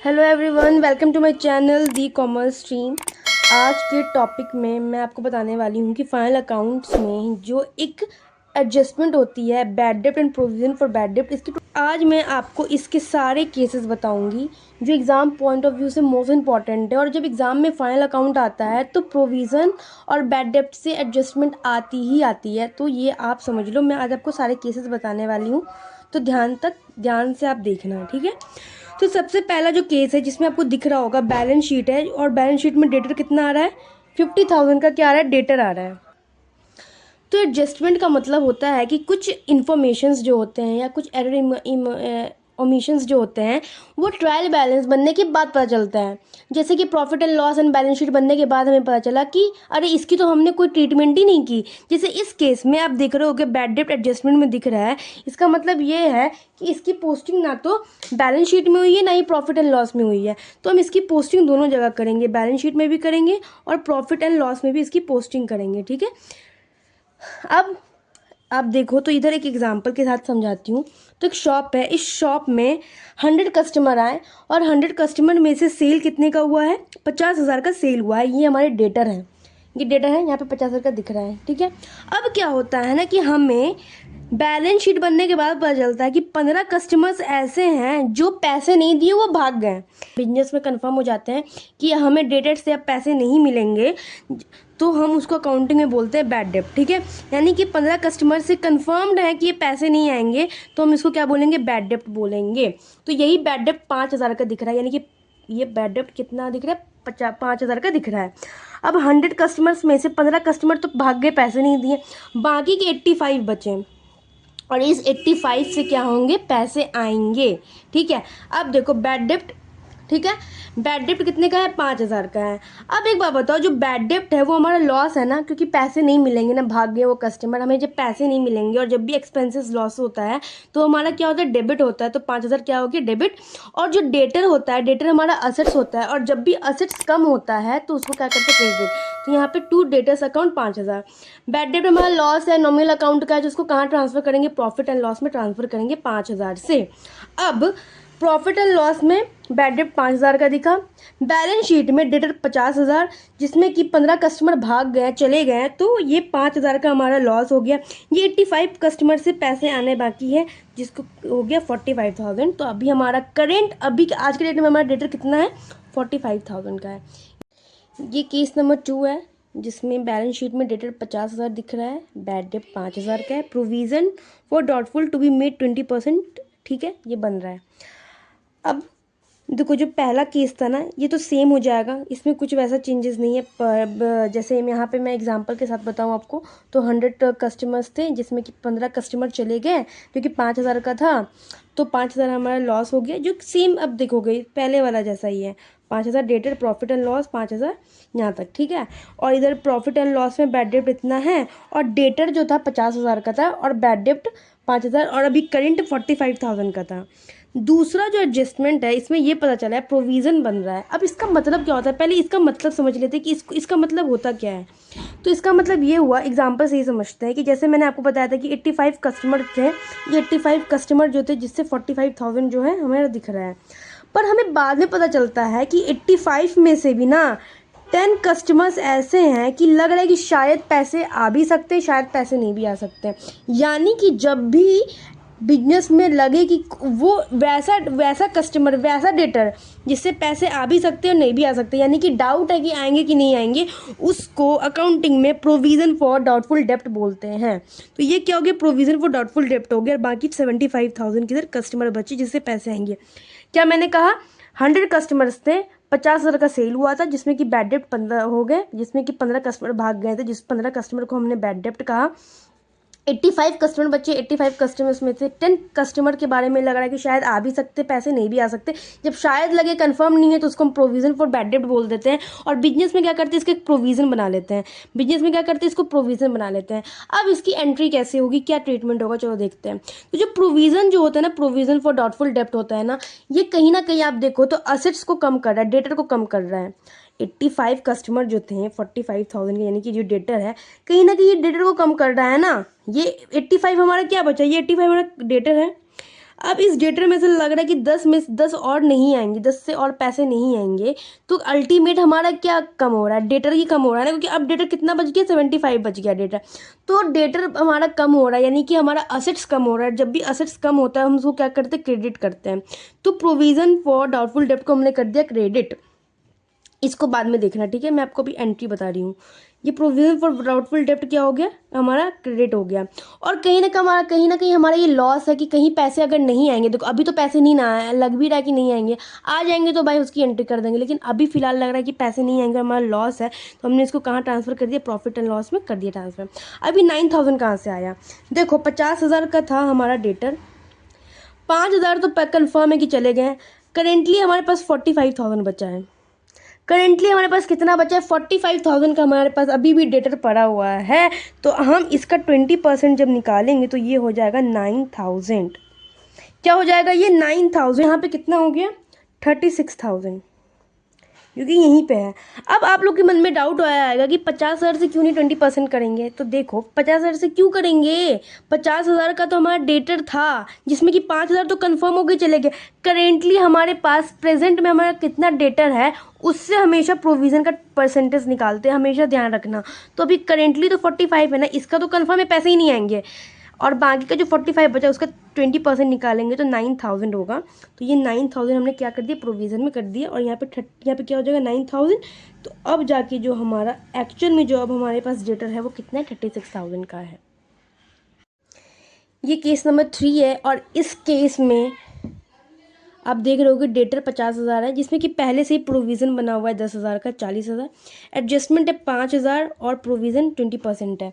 Hello everyone, welcome to my channel the commerce stream. आज के topic में मैं आपको बताने वाली हूँ कि फाइनल अकाउंट्स में जो एक एडजस्टमेंट होती है bad dept and provision for bad डेप्ट, इसकी आज मैं आपको इसके सारे केसेस बताऊंगी जो एग्ज़ाम पॉइंट ऑफ व्यू से मोस्ट इंपॉर्टेंट है। और जब एग्ज़ाम में फाइनल अकाउंट आता है तो प्रोविज़न और बैड डेप्ट से एडजस्टमेंट आती ही आती है। तो ये आप समझ लो, मैं आज आपको सारे केसेस बताने वाली हूँ, तो ध्यान से आप देखना, ठीक है। तो सबसे पहला जो केस है जिसमें आपको दिख रहा होगा, बैलेंस शीट है और बैलेंस शीट में डेटर कितना आ रहा है, 50,000 का क्या आ रहा है, डेटर आ रहा है। तो एडजस्टमेंट का मतलब होता है कि कुछ इन्फॉर्मेशंस जो होते हैं या कुछ एरर ओमिशंस जो होते हैं वो ट्रायल बैलेंस बनने के बाद पता चलता है। जैसे कि profit and loss and balance sheet बनने के बाद हमें पता चला कि अरे इसकी तो हमने कोई ट्रीटमेंट ही नहीं की। जैसे इस केस में आप देख रहे हो कि बैड डेप्ट एडजस्टमेंट में दिख रहा है, इसका मतलब ये है कि इसकी पोस्टिंग ना तो बैलेंस शीट में हुई है ना ही प्रॉफिट एंड लॉस में हुई है। तो हम इसकी पोस्टिंग दोनों जगह करेंगे, बैलेंस शीट में भी करेंगे और प्रॉफिट एंड लॉस में भी इसकी पोस्टिंग करेंगे, ठीक है। अब आप देखो तो इधर एक एग्जांपल के साथ समझाती हूँ। तो एक शॉप है, इस शॉप में 100 कस्टमर आए और 100 कस्टमर में से सेल कितने का हुआ है, 50,000 का सेल हुआ है। ये हमारे डेटर हैं, ये डेटा है, यहाँ पे 50,000 का दिख रहा है, ठीक है। अब क्या होता है ना कि हमें बैलेंस शीट बनने के बाद पता चलता है कि 15 कस्टमर्स ऐसे हैं जो पैसे नहीं दिए, वो भाग गए। बिजनेस में कंफर्म हो जाते हैं कि हमें डेटेड से अब पैसे नहीं मिलेंगे, तो हम उसको अकाउंटिंग में बोलते हैं बैड डेप्ट, ठीक है। यानी कि 15 कस्टमर से कंफर्म्ड है कि ये पैसे नहीं आएंगे, तो हम इसको क्या बोलेंगे, बैड डेप्ट बोलेंगे। तो यही बैड डेप्ट 5,000 का दिख रहा है, यानी कि ये बैड डेप्ट कितना दिख रहा है, 5,000 का दिख रहा है। अब 100 कस्टमर्स में से 15 कस्टमर तो भाग गए, पैसे नहीं दिए, बाकी के 85 बचे और इस 85 से क्या होंगे, पैसे आएंगे, ठीक है। अब देखो बैड डेप्ट, ठीक है, बैड डेप्ट कितने का है, 5,000 का है। अब एक बात बताओ, जो बैड डेप्ट है वो हमारा लॉस है ना, क्योंकि पैसे नहीं मिलेंगे ना, भाग गए वो कस्टमर, हमें जब पैसे नहीं मिलेंगे और जब भी एक्सपेंसेस लॉस होता है तो हमारा क्या होता है, डेबिट होता है। तो 5,000 क्या हो गया, डेबिट। और जो डेटर होता है, डेटर हमारा असेट्स होता है, और जब भी असेट्स कम होता है तो उसको क्या करते हैं, क्रेडिट। तो यहाँ पे टू डेटर्स अकाउंट 5,000। बैड डेप्ट हमारा लॉस है, नॉमिनल अकाउंट का है, जिसको कहाँ ट्रांसफर करेंगे, प्रॉफिट एंड लॉस में ट्रांसफर करेंगे 5,000 से। अब प्रॉफिट एंड लॉस में बैड डेप्ट 5,000 का दिखा, बैलेंस शीट में डेटर 50,000, जिसमें कि 15 कस्टमर भाग गए, चले गए, तो ये 5,000 का हमारा लॉस हो गया। ये 85 कस्टमर से पैसे आने बाकी है, जिसको हो गया 45,000। तो अभी हमारा करेंट, अभी आज के डेट में हमारा डेटर कितना है, 45,000 का है। ये केस नंबर 2 है, जिसमें बैलेंस शीट में डेटर 50,000 दिख रहा है, बैड डेप्ट 5,000 का है, provision for doubtful to be made 20%, ठीक है, ये बन रहा है। अब देखो, जो पहला केस था ना, ये तो सेम हो जाएगा, इसमें कुछ वैसा चेंजेस नहीं है। पर जैसे यहाँ पे मैं एग्जांपल के साथ बताऊँ आपको, तो 100 कस्टमर्स थे, जिसमें कि 15 कस्टमर चले गए, क्योंकि 5,000 का था, तो 5,000 हमारा लॉस हो गया, जो सेम अब देखोगे पहले वाला जैसा ही है। 5,000 डेटेड, प्रॉफिट एंड लॉस 5,000 यहाँ तक, ठीक है। और इधर प्रॉफिट एंड लॉस में बैड डेप्ट इतना है, और डेटर जो था 50,000 का था, और बैड डेप्ट 5,000, और अभी करेंट 45,000 का था। दूसरा जो एडजस्टमेंट है, इसमें ये पता चला है प्रोविज़न बन रहा है। अब इसका मतलब क्या होता है, पहले इसका मतलब समझ लेते हैं कि इसका मतलब होता क्या है। तो इसका मतलब ये हुआ, एग्जांपल से ही समझते हैं कि जैसे मैंने आपको बताया था कि 85 कस्टमर थे, ये 85 कस्टमर जो थे, जिससे 45,000 जो है हमें दिख रहा है। पर हमें बाद में पता चलता है कि 85 में से भी ना 10 कस्टमर्स ऐसे हैं कि लग रहा है कि शायद पैसे आ भी सकते हैं, शायद पैसे नहीं भी आ सकते। यानी कि जब भी बिजनेस में लगे कि वो वैसा कस्टमर, वैसा डेटर जिससे पैसे आ भी सकते हैं और नहीं भी आ सकते, यानी कि डाउट है कि आएंगे कि नहीं आएंगे, उसको अकाउंटिंग में प्रोविज़न फॉर डाउटफुल डेप्ट बोलते हैं। तो ये क्या हो गया, प्रोविज़न फॉर डाउटफुल डेप्ट हो गया, और बाकी 75,000 किधर कस्टमर बचे जिससे पैसे आएंगे। क्या मैंने कहा, 100 कस्टमर्स थे, 50,000 का सेल हुआ था, जिसमें कि बैड डेप्ट 15 हो गए, जिसमें कि 15 कस्टमर भाग गए थे, जिस 15 कस्टमर को हमने बैड डेप्ट कहा। 85 कस्टमर बच्चे, 85 कस्टमर्स में से 10 कस्टमर के बारे में लग रहा है कि शायद आ भी सकते, पैसे नहीं भी आ सकते। जब शायद लगे, कंफर्म नहीं है, तो उसको हम प्रोविज़न फॉर बैड डेप्ट बोल देते हैं। और बिजनेस में क्या करते हैं, इसके एक प्रोविज़न बना लेते हैं, बिजनेस में क्या करते हैं, इसको प्रोविज़न बना लेते हैं। अब इसकी एंट्री कैसे होगी, क्या ट्रीटमेंट होगा, चलो देखते हैं। तो जो प्रोविज़न जो होता है ना, प्रोविज़न फॉर डाउटफुल डेप्ट होता है ना, ये कहीं ना कहीं आप देखो तो असेट्स को कम कर रहा है, डेटर को कम कर रहा है। 85 कस्टमर जो थे 45,000 के, यानी कि जो डेटर है, कहीं ना कहीं ये डेटर को कम कर रहा है ना। ये 85 हमारा क्या बचा, ये 85 हमारा डेटर है। अब इस डेटर में से लग रहा है कि 10 में 10 और नहीं आएंगे, 10 से और पैसे नहीं आएंगे, तो अल्टीमेट हमारा क्या कम हो रहा है, डेटर ही कम हो रहा है ना, क्योंकि अब डेटर कितना बच गया, 75 बच गया डेटर। तो डेटर हमारा कम हो रहा है, यानी कि हमारा असेट्स कम हो रहा है। जब भी असेट्स कम होता है हम उसको क्या करते हैं, क्रेडिट करते हैं। तो प्रोविजन फॉर डाउटफुल डेब्ट को हमने कर दिया क्रेडिट। इसको बाद में देखना, ठीक है, मैं आपको अभी एंट्री बता रही हूँ। ये प्रोविजन फॉर डाउटफुल डेब्ट क्या हो गया, हमारा क्रेडिट हो गया। और कहीं ना कहीं हमारा ये लॉस है कि कहीं पैसे अगर नहीं आएंगे, देखो अभी तो पैसे नहीं ना आए, लग भी रहा है कि नहीं आएंगे, आ जाएंगे तो भाई उसकी एंट्री कर देंगे, लेकिन अभी फिलहाल लग रहा है कि पैसे नहीं आएंगे, हमारा लॉस है, तो हमने इसको कहाँ ट्रांसफ़र कर दिया, प्रॉफिट एंड लॉस में कर दिया ट्रांसफ़र। अभी 9000 कहाँ से आया, देखो 50,000 का था हमारा डेटर, 5,000 तो कन्फर्म है कि चले गए। करेंटली हमारे पास 45,000 बचा है। करेंटली हमारे पास कितना बचा है, 45,000 का हमारे पास अभी भी डेटर पड़ा हुआ है। तो हम इसका 20% जब निकालेंगे तो ये हो जाएगा 9,000। क्या हो जाएगा ये 9,000, यहाँ पे कितना हो गया 36,000, क्योंकि यहीं पे है। अब आप लोग के मन में डाउट आएगा कि 50,000 से क्यों नहीं 20% करेंगे, तो देखो 50,000 से क्यों करेंगे, 50,000 का तो हमारा डेटर था, जिसमें कि 5,000 तो कंफर्म हो गए चले गए। करेंटली हमारे पास प्रेजेंट में हमारा कितना डेटर है, उससे हमेशा प्रोविज़न का परसेंटेज निकालते हैं, हमेशा ध्यान रखना। तो अभी करेंटली तो 45 है ना, इसका तो कंफर्म है पैसे ही नहीं आएंगे, और बाकी का जो 45 बचा उसका 20% निकालेंगे तो 9,000 होगा। तो ये 9,000 हमने क्या कर दिया, प्रोविज़न में कर दिया, और यहाँ पे क्या हो जाएगा 9,000। तो अब जाके जो हमारा एक्चुअल में जो अब हमारे पास डेटर है वो कितना है, 36,000 का है। ये केस नंबर 3 है, और इस केस में आप देख रहे हो कि डेटर 50,000 है, जिसमें कि पहले से ही प्रोविज़न बना हुआ है 10,000 का, 40,000 एडजस्टमेंट है 5,000 और प्रोविज़न 20% है।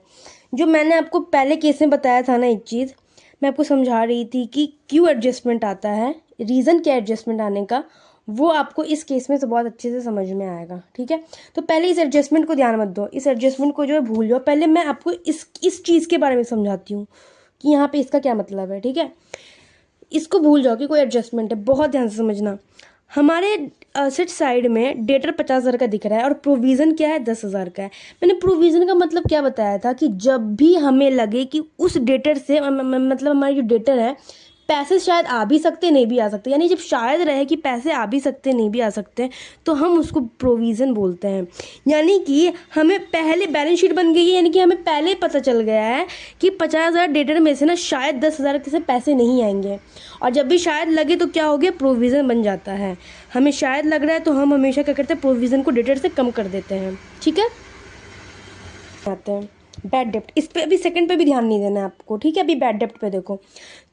जो मैंने आपको पहले केस में बताया था ना, एक चीज़ मैं आपको समझा रही थी कि क्यों एडजस्टमेंट आता है, रीज़न क्या है एडजस्टमेंट आने का, वो आपको इस केस में तो बहुत अच्छे से समझ में आएगा, ठीक है। तो पहले इस एडजस्टमेंट को ध्यान मत दो, इस एडजस्टमेंट को जो है भूल जाओ, पहले मैं आपको इस चीज़ के बारे में समझाती हूँ कि यहाँ पे इसका क्या मतलब है, ठीक है। इसको भूल जाओ कि कोई एडजस्टमेंट है, बहुत ध्यान से समझना। हमारे असेट साइड में डेटर 50,000 का दिख रहा है और प्रोविज़न क्या है 10,000 का है। मैंने प्रोविज़न का मतलब क्या बताया था कि जब भी हमें लगे कि उस डेटर से मतलब हमारी जो डेटर है, पैसे शायद आ भी सकते नहीं भी आ सकते, यानी जब शायद रहे कि पैसे आ भी सकते नहीं भी आ सकते, तो हम उसको प्रोविज़न बोलते हैं। यानी कि हमें पहले बैलेंस शीट बन गई है, यानी कि हमें पहले पता चल गया है कि 50,000 डेटर में से ना शायद 10,000 से पैसे नहीं आएंगे, और जब भी शायद लगे तो क्या हो गया, प्रोविज़न बन जाता है। हमें शायद लग रहा है तो हम हमेशा क्या करते हैं, प्रोविज़न को डेटर से कम कर देते हैं, ठीक है। आते हैं बैड डेप्ट, इस पे अभी सेकंड पे भी ध्यान नहीं देना है आपको, ठीक है। अभी बैड डेप्ट पे देखो,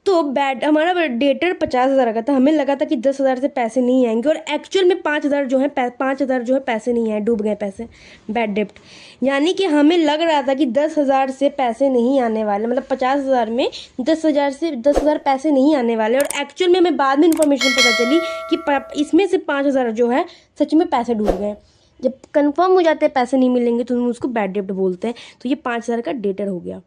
तो बैड हमारा डेटर 50,000 का था, हमें लगा था कि 10,000 से पैसे नहीं आएंगे, और एक्चुअल में 5,000 जो है 5,000 जो है पैसे नहीं आए, डूब गए पैसे, बैड डेप्ट। यानी कि हमें लग रहा था कि 10,000 से पैसे नहीं आने वाले, मतलब 50,000 में 10,000 पैसे नहीं आने वाले, और एक्चुअल में हमें बाद में इन्फॉर्मेशन पता चली कि इसमें से 5,000 जो है सच में पैसे डूब गए। जब कंफर्म हो जाते हैं पैसे नहीं मिलेंगे तो हम उसको बैड डेप्ट बोलते हैं। तो ये 5,000 का डेटर हो गया,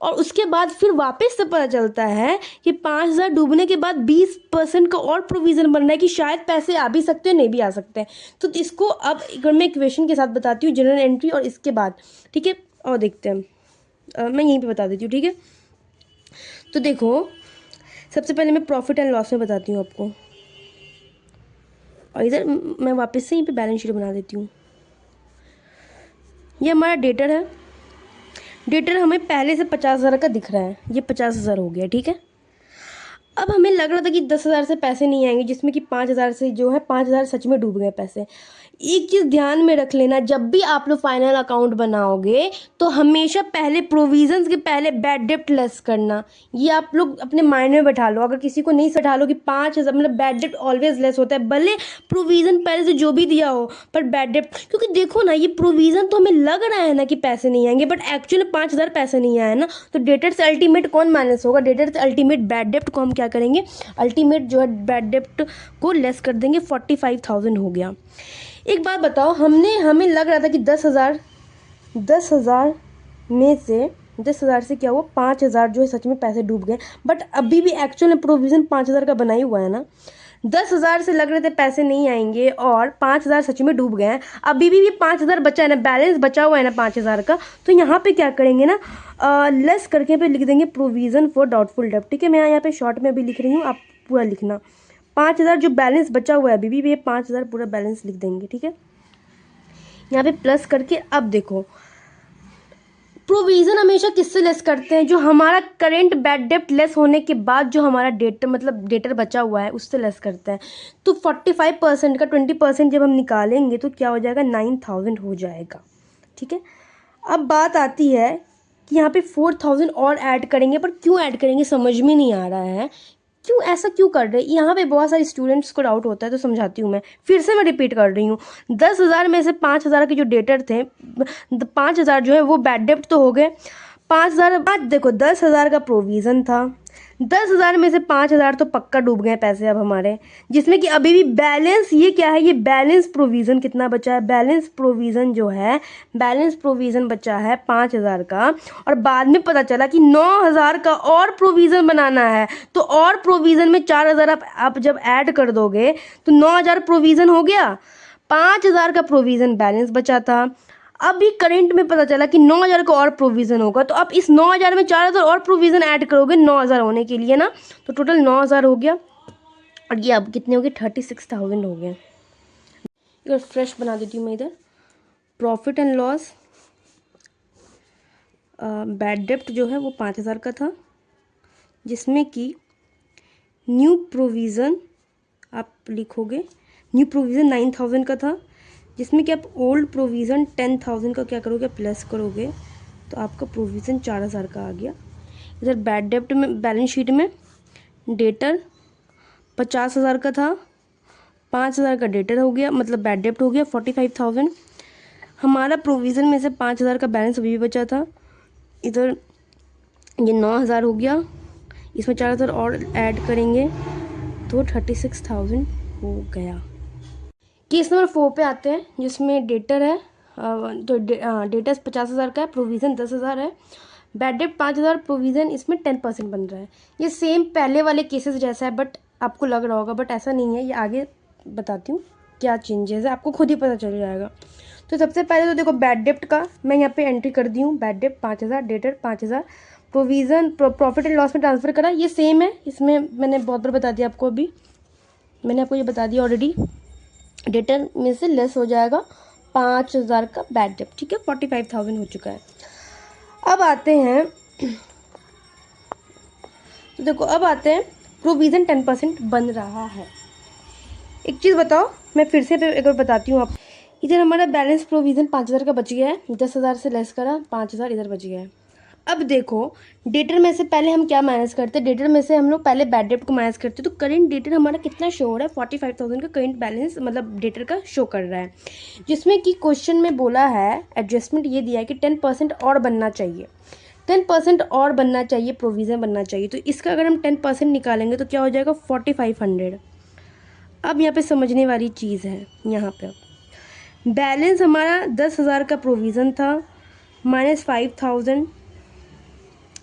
और उसके बाद फिर वापस से पता चलता है कि 5,000 डूबने के बाद 20% का और प्रोविज़न बन रहा है कि शायद पैसे आ भी सकते हैं नहीं भी आ सकते हैं। तो इसको अब मैं इक्वेशन के साथ बताती हूँ, जनरल एंट्री और इसके बाद, ठीक है। और देखते हैं, मैं यहीं पे बता देती हूँ, ठीक है। तो देखो सबसे पहले मैं प्रॉफिट एंड लॉस में बताती हूँ आपको, और इधर मैं वापस से यहीं पे बैलेंस शीट बना देती हूँ। ये हमारा डेटर है, डेटर हमें पहले से 50,000 का दिख रहा है, ये 50,000 हो गया, ठीक है। अब हमें लग रहा था कि 10,000 से पैसे नहीं आएंगे, जिसमें कि 5,000 से जो है 5,000 सच में डूब गए पैसे। एक चीज़ ध्यान में रख लेना, जब भी आप लोग फाइनल अकाउंट बनाओगे तो हमेशा पहले प्रोविजंस के पहले बैड डेप्ट लेस करना, ये आप लोग अपने माइंड में बैठा लो। अगर किसी को नहीं बैठा लो कि 5,000 मतलब बैड डेप्ट ऑलवेज लेस होता है, भले प्रोविज़न पहले से जो भी दिया हो, पर बैड डेप्ट, क्योंकि देखो ना ये प्रोविज़न तो हमें लग रहा है ना कि पैसे नहीं आएंगे, बट एक्चुअली 5,000 पैसे नहीं आए ना, तो डेटर से अल्टीमेट कौन माइनस होगा, डेटर से अल्टीमेट बैड डेप्ट को हम क्या करेंगे, अल्टीमेट जो है बैड डेप्ट को लेस कर देंगे, 45,000 हो गया। एक बात बताओ, हमें लग रहा था कि 10,000 में से 10,000 से क्या हुआ, 5,000 जो है सच में पैसे डूब गए, बट अभी भी एक्चुअल में प्रोविज़न 5,000 का बना ही हुआ है ना। 10,000 से लग रहे थे पैसे नहीं आएंगे और 5,000 सच में डूब गए हैं। अभी भी 5,000 बचा है ना, बैलेंस बचा हुआ है ना 5,000 का। तो यहाँ पे क्या करेंगे ना, लेस करके पे लिख देंगे प्रोविज़न फॉर डाउटफुल डेब्ट। ठीक है, मैं यहाँ पे शॉर्ट में भी लिख रही हूँ, आप पूरा लिखना। 5,000 जो बैलेंस बचा हुआ है अभी भी, ये 5,000 पूरा बैलेंस लिख देंगे। ठीक है, यहाँ पे प्लस करके अब देखो प्रोविज़न हमेशा किससे लेस करते हैं, जो हमारा करेंट बैड डेप्ट लेस होने के बाद जो हमारा डेटर मतलब डेटर बचा हुआ है उससे लेस करते हैं। तो 45% का 20% जब हम निकालेंगे तो क्या हो जाएगा, 9,000 हो जाएगा। ठीक है, अब बात आती है कि यहाँ पे 4,000 और ऐड करेंगे, पर क्यों ऐड करेंगे समझ में नहीं आ रहा है, क्यों ऐसा क्यों कर रहे हैं। यहाँ पे बहुत सारे स्टूडेंट्स को डाउट होता है, तो समझाती हूँ मैं, फिर से मैं रिपीट कर रही हूँ। 10,000 में से 5,000 के जो डेटर थे, 5,000 जो है वो बैड डेप्ट तो हो गए। 5,000 बाद देखो 10,000 का प्रोविज़न था, 10,000 में से 5,000 तो पक्का डूब गए पैसे अब हमारे, जिसमें कि अभी भी बैलेंस, ये क्या है, ये बैलेंस प्रोविज़न कितना बचा है, बैलेंस प्रोविज़न जो है, बैलेंस प्रोविज़न बचा है 5,000 का। और बाद में पता चला कि 9,000 का और प्रोविज़न बनाना है, तो और प्रोविज़न में 4,000 आप जब ऐड कर दोगे तो 9,000 प्रोविज़न हो गया, 5,000 का प्रोविज़न बैलेंस बचा था। अभी करंट में पता चला कि 9,000 का और प्रोविज़न होगा, तो अब इस 9,000 में 4,000 और प्रोविज़न ऐड करोगे 9,000 होने के लिए ना, तो टोटल 9,000 हो गया। और ये अब कितने हो गए, 36,000 हो गए। इधर फ्रेश बना देती हूँ मैं, इधर प्रॉफिट एंड लॉस, बैड डेप्ट जो है वो 5,000 का था, जिसमें कि न्यू प्रोविज़न आप लिखोगे, न्यू प्रोविज़न 9,000 का था, जिसमें कि आप ओल्ड प्रोविज़न 10,000 का क्या करोगे, प्लस करोगे, तो आपका प्रोविज़न 4,000 का आ गया। इधर बैड डेप्ट में बैलेंस शीट में डेटर 50,000 का था, 5,000 का डेटर हो गया, मतलब बैड डेप्ट हो गया 45,000। हमारा प्रोविज़न में से 5,000 का बैलेंस अभी भी बचा था, इधर ये 9,000 हो गया, इसमें 4,000 और ऐड करेंगे तो 36,000 हो गया। केस नंबर 4 पे आते हैं, जिसमें डेटर है, तो डेटर 50,000 का है, प्रोविज़न 10,000 है, बैड डेप्ट 5,000, प्रोविज़न इसमें 10% बन रहा है। ये सेम पहले वाले केसेस जैसा है, बट आपको लग रहा होगा, बट ऐसा नहीं है, ये आगे बताती हूँ क्या चेंजेस है, आपको खुद ही पता चल जाएगा। तो सबसे पहले तो देखो बैड डेप्ट का मैं यहाँ पे एंट्री कर दी हूँ, बैड डेप्ट 5,000, debtor 5,000, provision profit and loss में ट्रांसफ़र करा, ये सेम है, इसमें मैंने बहुत बार बता दिया आपको, अभी मैंने आपको ये बता दिया ऑलरेडी। डेटर में से लेस हो जाएगा 5,000 का बैड डेप्ट। ठीक है, 45,000 हो चुका है। अब आते हैं, तो देखो अब आते हैं प्रोविज़न 10% बन रहा है। एक चीज़ बताओ, मैं फिर से एक बार बताती हूँ आप, इधर हमारा बैलेंस प्रोविज़न 5,000 का बच गया है, 10,000 से लेस करा, 5,000 इधर बच गया है। अब देखो डेटर में से पहले हम क्या माइनस करते हैं, डेटर में से हम लोग पहले बैड डेप्ट को माइनस करते हैं, तो करेंट डेटर हमारा कितना शो हो रहा है, 45,000 का करेंट बैलेंस मतलब डेटर का शो कर रहा है, जिसमें कि क्वेश्चन में बोला है एडजस्टमेंट ये दिया है कि 10% और बनना चाहिए, 10% और बनना चाहिए, प्रोविज़न बनना चाहिए। तो इसका अगर हम 10% निकालेंगे तो क्या हो जाएगा, 4,500। अब यहाँ पे समझने वाली चीज़ है, यहाँ पे बैलेंस हमारा 10,000 का प्रोविज़न था, -5,000,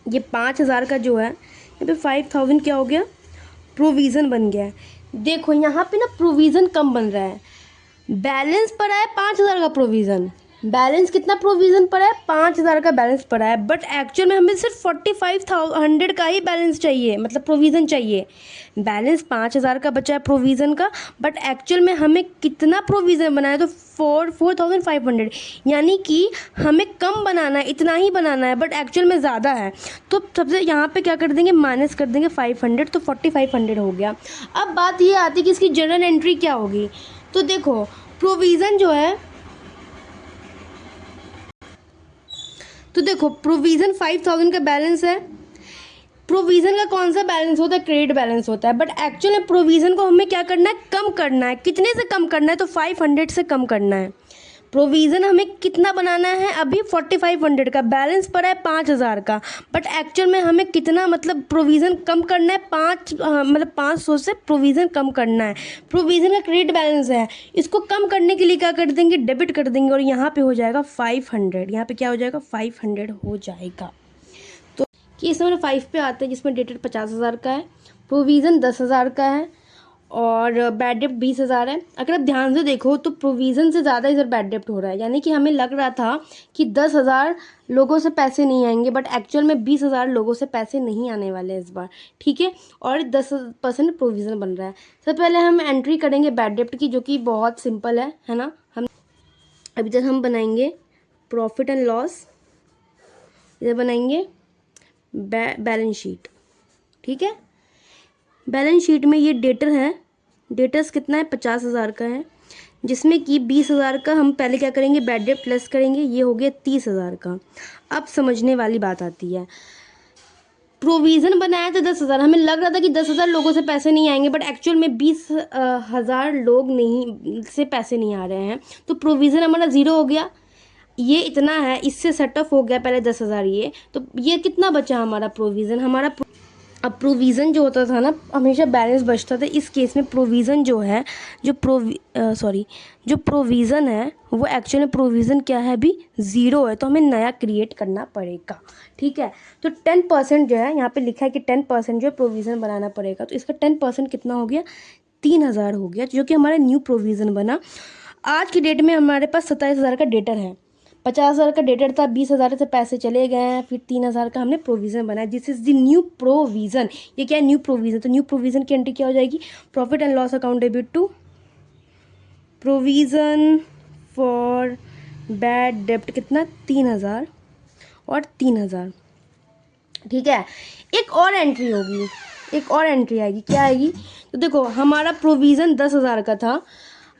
ये 5,000 का जो है यहाँ पे 5,000 क्या हो गया, प्रोविज़न बन गया है। देखो यहाँ पे ना प्रोविज़न कम बन रहा है, बैलेंस पड़ा है 5,000 का प्रोविज़न, बैलेंस कितना प्रोविज़न पड़ा है, 5,000 का बैलेंस पड़ा है, बट एक्चुअल में हमें सिर्फ 45,100 का ही बैलेंस चाहिए, मतलब प्रोविज़न चाहिए। बैलेंस 5,000 का बचा है प्रोविज़न का, बट एक्चुअल में हमें कितना प्रोविज़न बनाना है, तो 4,500, यानी कि हमें कम बनाना है, इतना ही बनाना है, बट एक्चुअल में ज़्यादा है। तो सबसे यहाँ पे क्या कर देंगे, माइनस कर देंगे 500, तो 4,500 हो गया। अब बात ये आती है कि इसकी जनरल एंट्री क्या होगी। तो देखो प्रोविज़न जो है, तो देखो प्रोविज़न 5,000 का बैलेंस है, प्रोविज़न का कौन सा बैलेंस होता है, क्रेडिट बैलेंस होता है, बट एक्चुअली प्रोविज़न को हमें क्या करना है, कम करना है। कितने से कम करना है, तो 500 से कम करना है। प्रोविज़न हमें कितना बनाना है, अभी 4,500 का बैलेंस पड़ा है 5,000 का, बट एक्चुअल में हमें कितना मतलब प्रोविज़न कम करना है, 500 से प्रोविज़न कम करना है। प्रोविज़न का क्रेडिट बैलेंस है, इसको कम करने के लिए क्या कर देंगे, डेबिट कर देंगे, और यहाँ पे हो जाएगा 500, यहाँ पे क्या हो जाएगा, 500 हो जाएगा। तो केस नंबर 5 पे आते हैं, जिसमें डेटेड 50,000 का है, प्रोविज़न 10,000 का है, और बैड डेप्ट 20,000 है। अगर आप ध्यान से देखो तो प्रोविज़न से ज़्यादा इधर बैड डेप्ट हो रहा है, यानी कि हमें लग रहा था कि 10,000 लोगों से पैसे नहीं आएंगे, बट एक्चुअल में 20,000 लोगों से पैसे नहीं आने वाले इस बार, ठीक है। और 10% प्रोविज़न बन रहा है। सबसे पहले हम एंट्री करेंगे बैड डेप्ट की, जो कि बहुत सिंपल है ना। हम अभी तक हम बनाएंगे प्रॉफिट एंड लॉस, इधर बनाएंगे बैलेंस शीट, ठीक है। बैलेंस शीट में ये डेटर है, डेटर्स कितना है 50,000 का है, जिसमें कि 20,000 का हम पहले क्या करेंगे बैड डेप्ट प्लस करेंगे, ये हो गया 30,000 का। अब समझने वाली बात आती है, प्रोविज़न बनाया था 10,000, हमें लग रहा था कि 10,000 लोगों से पैसे नहीं आएंगे, बट एक्चुअल में 20,000 लोग नहीं से पैसे नहीं आ रहे हैं, तो प्रोविज़न हमारा ज़ीरो हो गया। ये इतना है, इससे सेट ऑफ हो गया पहले 10,000, ये तो ये कितना बचा हमारा प्रोविज़न। अब प्रोविज़न जो होता था ना, हमेशा बैलेंस बचता था। इस केस में प्रोविज़न जो है, जो प्रोविज़न है वो एक्चुअली प्रोविज़न क्या है, अभी ज़ीरो है, तो हमें नया क्रिएट करना पड़ेगा, ठीक है। तो 10% जो है यहाँ पे लिखा है कि 10% जो है प्रोविज़न बनाना पड़ेगा, तो इसका 10% कितना हो गया, 3,000 हो गया, जो कि हमारा न्यू प्रोविज़न बना। आज की डेट में हमारे पास 27,000 का डेटर है, 50,000 का डेटर था, 20,000 से पैसे चले गए हैं, फिर 3,000 का हमने प्रोविज़न बनाया। This is the new provision. ये क्या है, न्यू प्रोविज़न। तो न्यू प्रोविज़न की एंट्री क्या हो जाएगी, profit and loss account debit to provision for bad डेप्ट, कितना 3,000 और 3,000, ठीक है। एक और एंट्री होगी, एक और एंट्री आएगी, क्या आएगी, तो देखो हमारा प्रोविज़न 10,000 का था,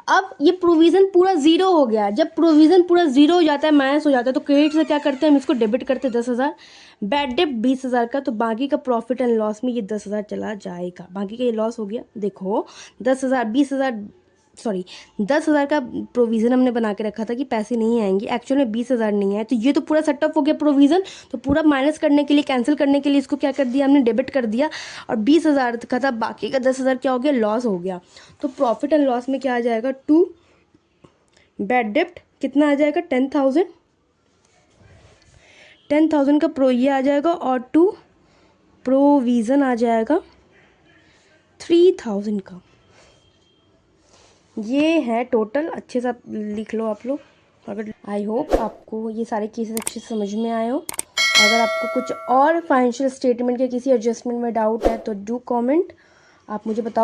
अब ये प्रोविज़न पूरा ज़ीरो हो गया। जब प्रोविज़न पूरा ज़ीरो हो जाता है, माइनस हो जाता है, तो क्रेडिट से क्या करते हैं, हम इसको डेबिट करते हैं 10,000, बैड डेप्ट 20,000 का, तो बाकी का प्रॉफिट एंड लॉस में ये 10,000 चला जाएगा, बाकी का ये लॉस हो गया। देखो 10,000 का प्रोविज़न हमने बना के रखा था कि पैसे नहीं आएंगे, एक्चुअल में 20,000 नहीं आए, तो ये तो पूरा सेटअप हो गया प्रोविज़न। तो पूरा माइनस करने के लिए, कैंसिल करने के लिए इसको क्या कर दिया हमने, डेबिट कर दिया, और 20,000 का था, बाकी का 10,000 क्या हो गया, लॉस हो गया। तो प्रॉफिट एंड लॉस में क्या आ जाएगा, टू बैड डेप्ट कितना आ जाएगा, 10,000 का ये आ जाएगा, और टू प्रोविज़न आ जाएगा 3,000 का। ये है टोटल, अच्छे से लिख लो आप लोग। अगर आई होप आपको ये सारे केसेस अच्छे से समझ में आए हो। अगर आपको कुछ और फाइनेंशियल स्टेटमेंट के किसी एडजस्टमेंट में डाउट है तो डू कमेंट, आप मुझे बताओ।